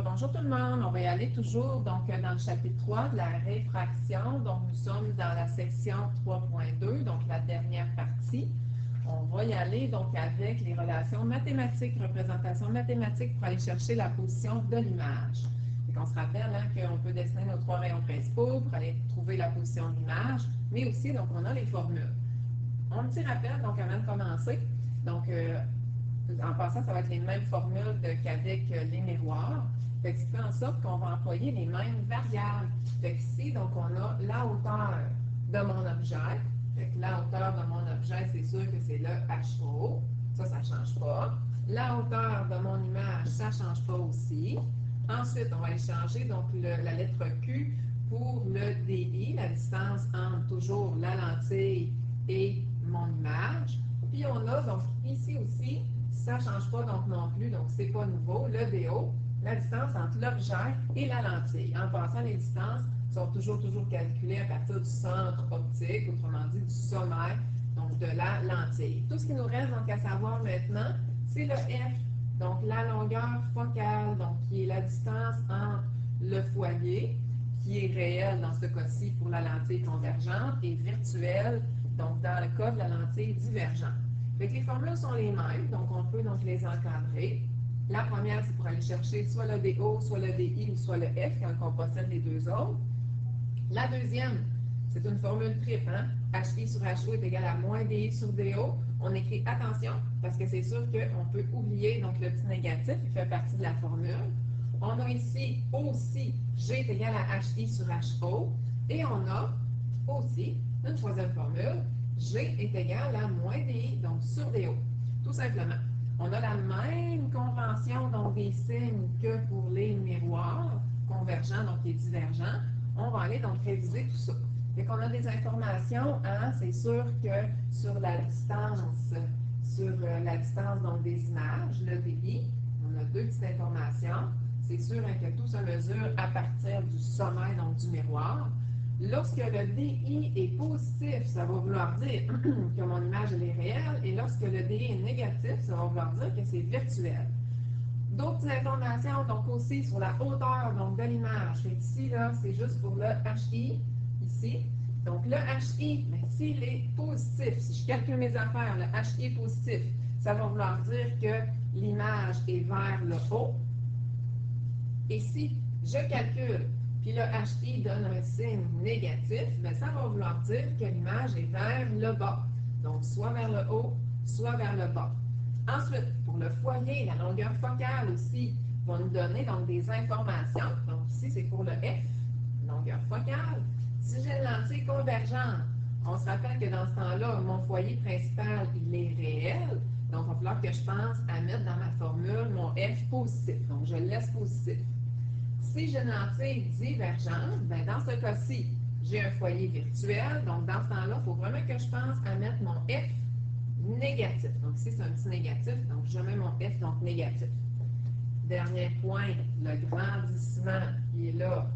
Bonjour tout le monde, on va y aller toujours donc dans le chapitre 3 de la réfraction. Donc nous sommes dans la section 3.2, donc la dernière partie. On va y aller donc avec les relations mathématiques, représentation mathématique pour aller chercher la position de l'image. On se rappelle qu'on peut dessiner nos trois rayons principaux pour aller trouver la position de l'image, mais aussi donc on a les formules. Un petit rappel donc avant de commencer. Donc en passant, ça va être les mêmes formules qu'avec les miroirs. Fait que ce qui fait en sorte qu'on va employer les mêmes variables. Fait que ici, donc, on a la hauteur de mon objet. Fait que la hauteur de mon objet, c'est sûr que c'est le HO. Ça ne change pas. La hauteur de mon image, ça ne change pas aussi. Ensuite, on va aller changer donc, la lettre Q pour le DI, la distance entre toujours la lentille et mon image. Puis on a donc ici aussi, ça ne change pas donc non plus, donc c'est pas nouveau, le DO, la distance entre l'objet et la lentille. En passant, les distances sont toujours calculées à partir du centre optique, autrement dit du sommet, donc de la lentille. Tout ce qui nous reste donc à savoir maintenant, c'est le F, donc la longueur focale, donc qui est la distance entre le foyer, qui est réel dans ce cas-ci pour la lentille convergente, et virtuelle, donc dans le cas de la lentille divergente. Fait que les formules sont les mêmes, donc on peut donc les encadrer. La première, c'est pour aller chercher soit le DO, soit le DI ou soit le F quand on possède les deux autres. La deuxième, c'est une formule triple. HI sur HO est égal à moins DI sur DO. On écrit attention, parce que c'est sûr qu'on peut oublier donc le petit négatif, il fait partie de la formule. On a ici aussi G est égal à HI sur HO. Et on a aussi une troisième formule, G est égal à moins DI, donc sur DO. Tout simplement. On a la même convention donc des signes que pour les miroirs convergents, donc les divergents. On va aller donc réviser tout ça. Fait qu'on a des informations, c'est sûr que sur la distance donc des images, le DI, on a deux petites informations. C'est sûr que tout se mesure à partir du sommet donc du miroir. Lorsque le DI est positif, ça va vouloir dire que mon image elle est réelle, et lorsque le DI est négatif, ça va vouloir dire que c'est virtuel. D'autres informations, donc aussi sur la hauteur donc, de l'image. Ici, là, c'est juste pour le HI, ici. Donc le HI, s'il est positif, si je calcule mes affaires, le HI est positif, ça va vouloir dire que l'image est vers le haut. Et si je calcule, puis le HI donne un signe négatif, ça va vouloir dire que l'image est vers le bas. Donc, soit vers le haut, soit vers le bas. Ensuite, pour le foyer, la longueur focale aussi va nous donner donc des informations. Donc, ici, c'est pour le F, longueur focale. Si j'ai une lentille convergente, on se rappelle que dans ce temps-là, mon foyer principal, il est réel. Donc, il va falloir que je pense à mettre dans ma formule mon F positif. Donc, je le laisse positif. Si j'ai une lentille divergente, dans ce cas-ci, j'ai un foyer virtuel. Donc, dans ce temps-là, il faut vraiment que je pense à mettre mon F négatif. Donc, ici, c'est un petit négatif. Donc, je mets mon F, donc négatif. Dernier point, le grandissement qui est là.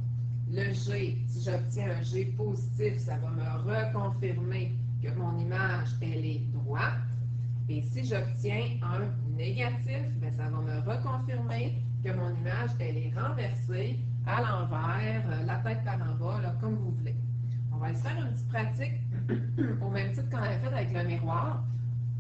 Le G, si j'obtiens un G positif, ça va me reconfirmer que mon image, elle est droite. Et si j'obtiens un négatif, ça va me reconfirmer que mon image, elle est renversée à l'envers, la tête par en bas, là, comme vous voulez. On va se faire une petite pratique au même titre qu'on avait fait avec le miroir.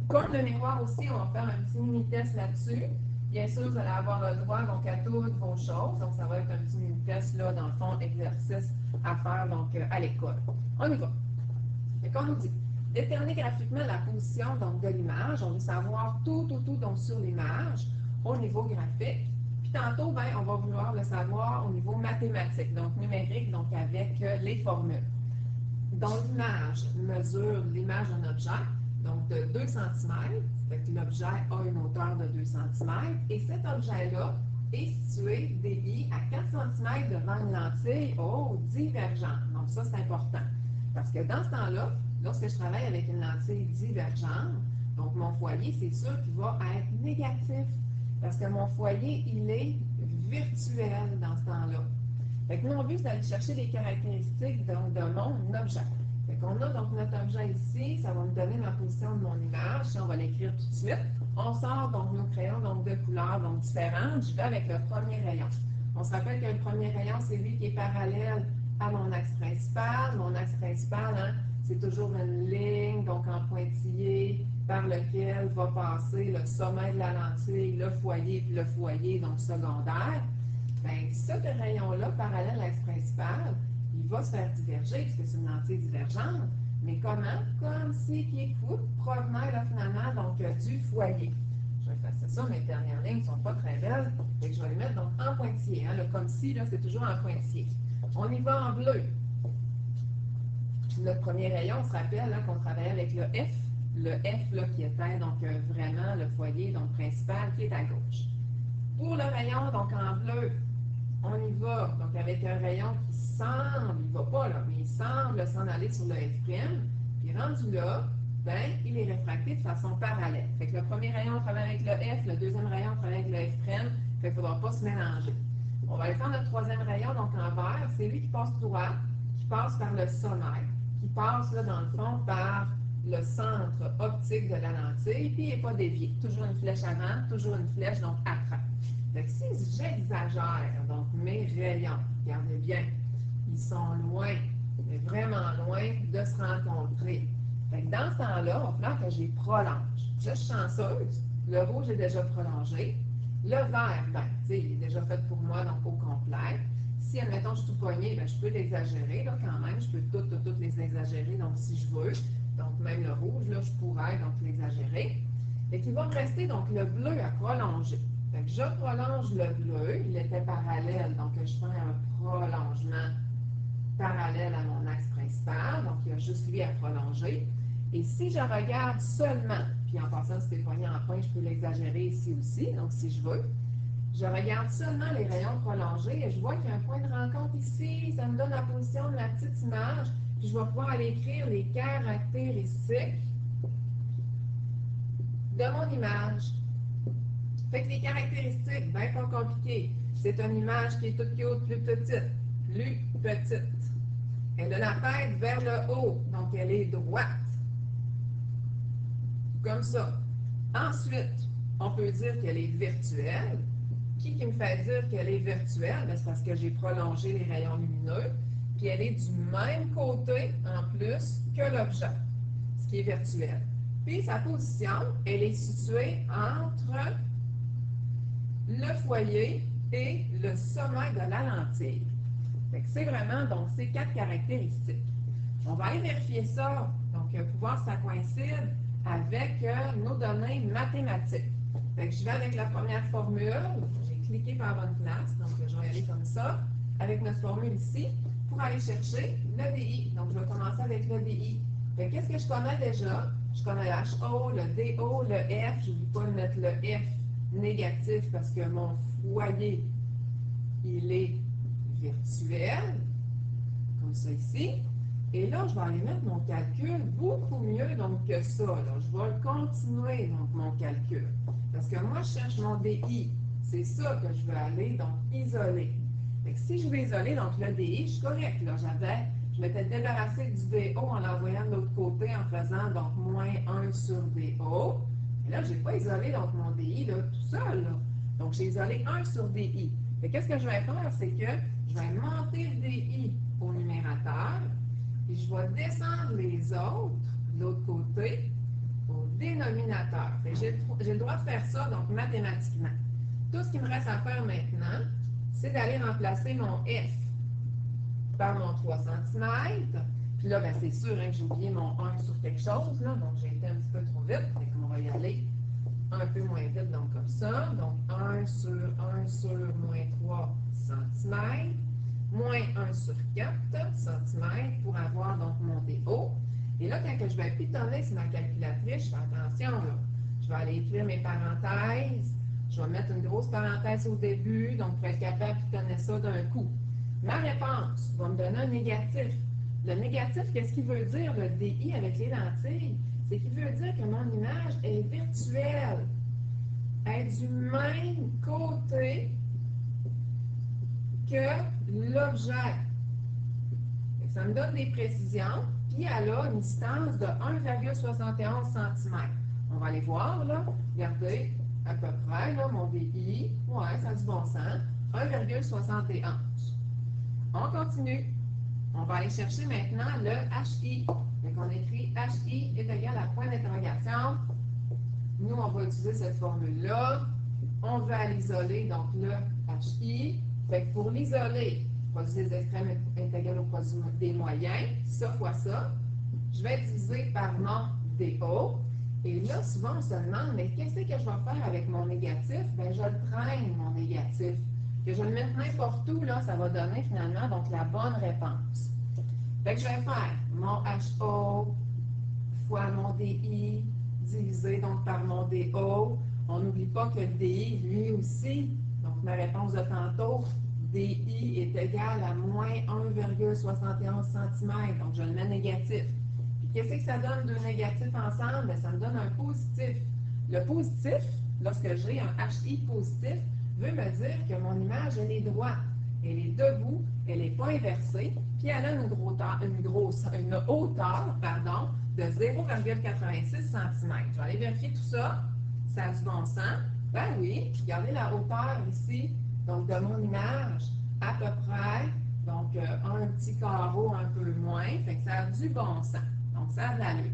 Comme le miroir aussi, on va faire un petit mini-test là-dessus. Bien sûr, vous allez avoir le droit donc, à toutes vos choses. Donc, ça va être un petit mini-test, là, dans le fond, exercice à faire donc, à l'école. On y va. Et qu'on nous dit, déterminer graphiquement la position donc, de l'image. On veut savoir tout donc, sur l'image au niveau graphique. Puis tantôt, on va vouloir le savoir au niveau mathématique, donc numérique, donc avec les formules. Donc, l'image mesure l'image d'un objet, donc de 2 cm. L'objet a une hauteur de 2 cm. Et cet objet-là est situé DI à 4 cm devant une lentille divergente. Donc, ça, c'est important. Parce que dans ce temps-là, lorsque je travaille avec une lentille divergente, donc mon foyer, c'est sûr qu'il va être négatif. Parce que mon foyer, il est virtuel dans ce temps-là. Fait que mon but, c'est d'aller chercher les caractéristiques donc, de mon objet. Fait qu'on a donc notre objet ici, ça va me donner ma position de mon image. Si on va l'écrire tout de suite. On sort donc nos crayons donc, de couleurs donc, différentes. Je vais avec le premier rayon. On se rappelle que le premier rayon, c'est lui qui est parallèle à mon axe principal. Mon axe principal, hein, c'est toujours une ligne, donc en pointillé, par lequel va passer le sommet de la lentille, le foyer, donc secondaire. Bien, ce rayon-là, parallèle à l'axe principal, il va se faire diverger, puisque c'est une lentille divergente. Mais comment? Comme si qui provenait là, finalement donc, du foyer. Je vais effacer ça, mes dernières lignes ne sont pas très belles. Donc, je vais les mettre donc, en pointillé. Hein. Le comme si, là, c'est toujours en pointillé. On y va en bleu. Le premier rayon, on se rappelle qu'on travaillait avec le F. Le F là, qui était donc vraiment le foyer donc, principal qui est à gauche. Pour le rayon, donc en bleu, on y va donc avec un rayon qui semble, il ne va pas là, mais il semble s'en aller sur le F'. Puis rendu là, ben, il est réfracté de façon parallèle. Fait que le premier rayon, on travaille avec le F, le deuxième rayon, on travaille avec le F', fait qu'il ne faudra pas se mélanger. On va aller faire notre troisième rayon, donc en vert, c'est lui qui passe droit, qui passe par le sommet, qui passe là, dans le fond par le centre optique de la lentille, puis il n'est pas dévié. Toujours une flèche avant, toujours une flèche donc après. Donc, si j'exagère donc mes rayons, regardez bien, ils sont loin, mais vraiment loin de se rencontrer. Donc, dans ce temps-là, il va falloir que je les prolonge. Je suis chanceuse, le rouge est déjà prolongé. Le vert, ben, il est déjà fait pour moi, donc au complet. Si, admettons, je suis tout poigné, ben, je peux l'exagérer là, quand même. Je peux toutes les exagérer, donc si je veux. Donc, même le rouge, là, je pourrais donc l'exagérer. Et qu'il va me rester donc le bleu à prolonger. Fait que je prolonge le bleu, il était parallèle, donc je fais un prolongement parallèle à mon axe principal, donc il y a juste lui à prolonger. Et si je regarde seulement, puis en passant si c'est poigné en point, je peux l'exagérer ici aussi, donc si je veux, je regarde seulement les rayons prolongés et je vois qu'il y a un point de rencontre ici, ça me donne la position de la petite image, puis je vais pouvoir aller écrire les caractéristiques de mon image. Fait que les caractéristiques, bien pas compliquées. C'est une image qui est toute cute, plus petite. Elle a la tête vers le haut, donc elle est droite. Comme ça. Ensuite, on peut dire qu'elle est virtuelle. Qui me fait dire qu'elle est virtuelle? C'est parce que j'ai prolongé les rayons lumineux. Puis elle est du même côté, en plus, que l'objet, ce qui est virtuel. Puis sa position, elle est située entre le foyer et le sommet de la lentille. C'est vraiment donc ces 4 caractéristiques. On va aller vérifier ça, donc pour voir si ça coïncide avec nos données mathématiques. Je vais avec la première formule, j'ai cliqué par la bonne place, donc je vais aller comme ça, avec notre formule ici, pour aller chercher le DI. Donc je vais commencer avec le DI. Qu'est-ce que je connais déjà? Je connais le HO, le DO, le F, je n'oublie pas de mettre le F négatif parce que mon foyer, il est virtuel, comme ça ici. Et là, je vais aller mettre mon calcul beaucoup mieux donc, que ça. Là. Je vais continuer donc, mon calcul. Parce que moi, je cherche mon DI. C'est ça que je veux aller donc isoler. Fait que si je veux isoler donc le DI, je suis correct. Là. Je m'étais débarrassé du DO en l'envoyant de l'autre côté en faisant donc moins 1 sur DO. Et là, je n'ai pas isolé donc, mon DI là, tout seul. Là. Donc, j'ai isolé 1 sur DI. Qu'est-ce que je vais faire? C'est que je vais monter le DI au numérateur, puis je vais descendre les autres de l'autre côté au dénominateur. J'ai le droit de faire ça donc mathématiquement. Tout ce qui me reste à faire maintenant, c'est d'aller remplacer mon F par mon 3 cm. Puis là, ben, c'est sûr hein, que j'ai oublié mon 1 sur quelque chose, là, donc j'ai été un petit peu trop vite. On va y aller un peu moins vite, donc comme ça. Donc 1 sur moins 3 cm, moins 1 sur 4 cm pour avoir donc mon DO. Et là, quand je vais pitonner sur ma calculatrice, je fais attention, là. Je vais aller écrire mes parenthèses. Je vais mettre une grosse parenthèse au début, donc pour être capable de pitonner ça d'un coup. Ma réponse va me donner un négatif. Le négatif, qu'est-ce qu'il veut dire, le DI avec les lentilles? C'est qu'il veut dire que mon image est virtuelle. Elle est du même côté que l'objet. Ça me donne des précisions, puis elle a une distance de 1,71 cm. On va aller voir, là. Regardez, à peu près, là, mon DI. Ouais, ça a du bon sens. 1,71. On continue. On va aller chercher maintenant le HI. Donc, on écrit HI est égal à point d'interrogation. Nous, on va utiliser cette formule-là. On va l'isoler, donc le HI. Fait que pour l'isoler, produit des extrêmes est égal au produit des moyens, ça fois ça. Je vais diviser par mon DO. Et là, souvent, on se demande, mais qu'est-ce que je vais faire avec mon négatif? Bien, je le traîne, mon négatif. Que je le mette n'importe où, là, ça va donner finalement donc la bonne réponse. Fait que je vais faire mon HO fois mon DI divisé donc par mon DO. On n'oublie pas que le DI, lui aussi, donc ma réponse de tantôt, DI est égal à moins 1,71 cm. Donc, je le mets négatif. Puis, qu'est-ce que ça donne deux négatifs ensemble? Bien, ça me donne un positif. Le positif, lorsque j'ai un HI positif, veut me dire que mon image, elle est droite. Elle est debout, elle n'est pas inversée, puis elle a une hauteur de 0,86 cm. Je vais aller vérifier tout ça. Ça a du bon sens. Ben oui, regardez la hauteur ici, donc de mon image, à peu près, donc un petit carreau un peu moins, fait que ça a du bon sens. Donc ça a de l'allure.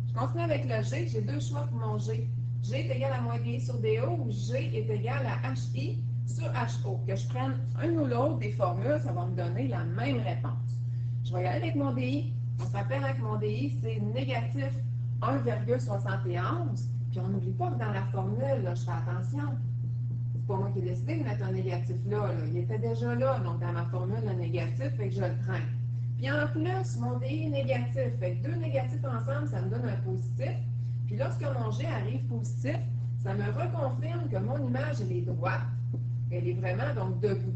Je continue avec le G, j'ai deux choix pour mon G. G est égal à moins DI sur DO ou G est égal à HI sur HO. Que je prenne un ou l'autre des formules, ça va me donner la même réponse. Je vais y aller avec mon DI. On se rappelle avec mon DI, c'est négatif 1,71. Puis on n'oublie pas que dans la formule, là, je fais attention. C'est pas moi qui ai décidé de mettre un négatif là, là. Il était déjà là, donc dans ma formule, le négatif, fait que je le traîne. Puis en plus, mon DI est négatif. Fait que deux négatifs ensemble, ça me donne un positif. Puis lorsque mon G arrive positif, ça me reconfirme que mon image, elle est droite. Elle est vraiment donc debout.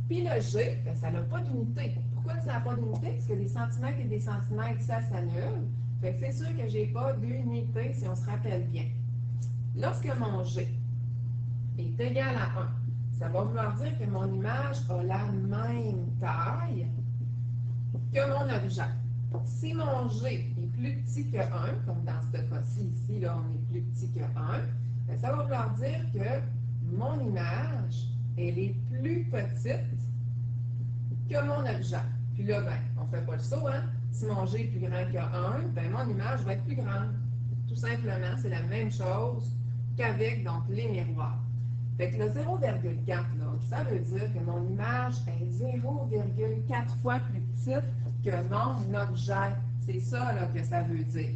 Puis le G, ben, ça n'a pas d'unité. Pourquoi ça n'a pas d'unité? Parce que des centimètres et des centimètres, ça s'annule. Fait que c'est sûr que je n'ai pas d'unité si on se rappelle bien. Lorsque mon G est égal à 1, ça va vouloir dire que mon image a la même taille que mon objet. Si mon G est plus petit que 1, comme dans ce cas-ci, ici, là, on est plus petit que 1, bien, ça va vouloir dire que mon image, elle est plus petite que mon objet. Puis là, ben, on ne fait pas le saut, hein? Si mon G est plus grand que 1, ben, mon image va être plus grande. Tout simplement, c'est la même chose qu'avec donc les miroirs. Fait que le 0,4, ça veut dire que mon image est 0,4 fois plus petite que mon objet. C'est ça là, que ça veut dire.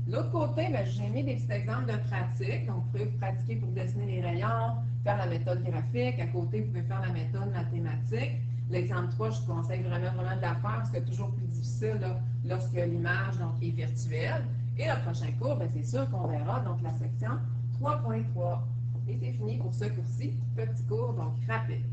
L'autre côté, j'ai mis des petits exemples de pratique. Donc, vous pouvez pratiquer pour dessiner les rayons, faire la méthode graphique. À côté, vous pouvez faire la méthode mathématique. L'exemple 3, je vous conseille vraiment de la faire parce que c'est toujours plus difficile là, lorsque l'image est virtuelle. Et le prochain cours, c'est sûr qu'on verra donc la section 3.3. Et c'est fini pour ce cours-ci. Petit cours donc rapide.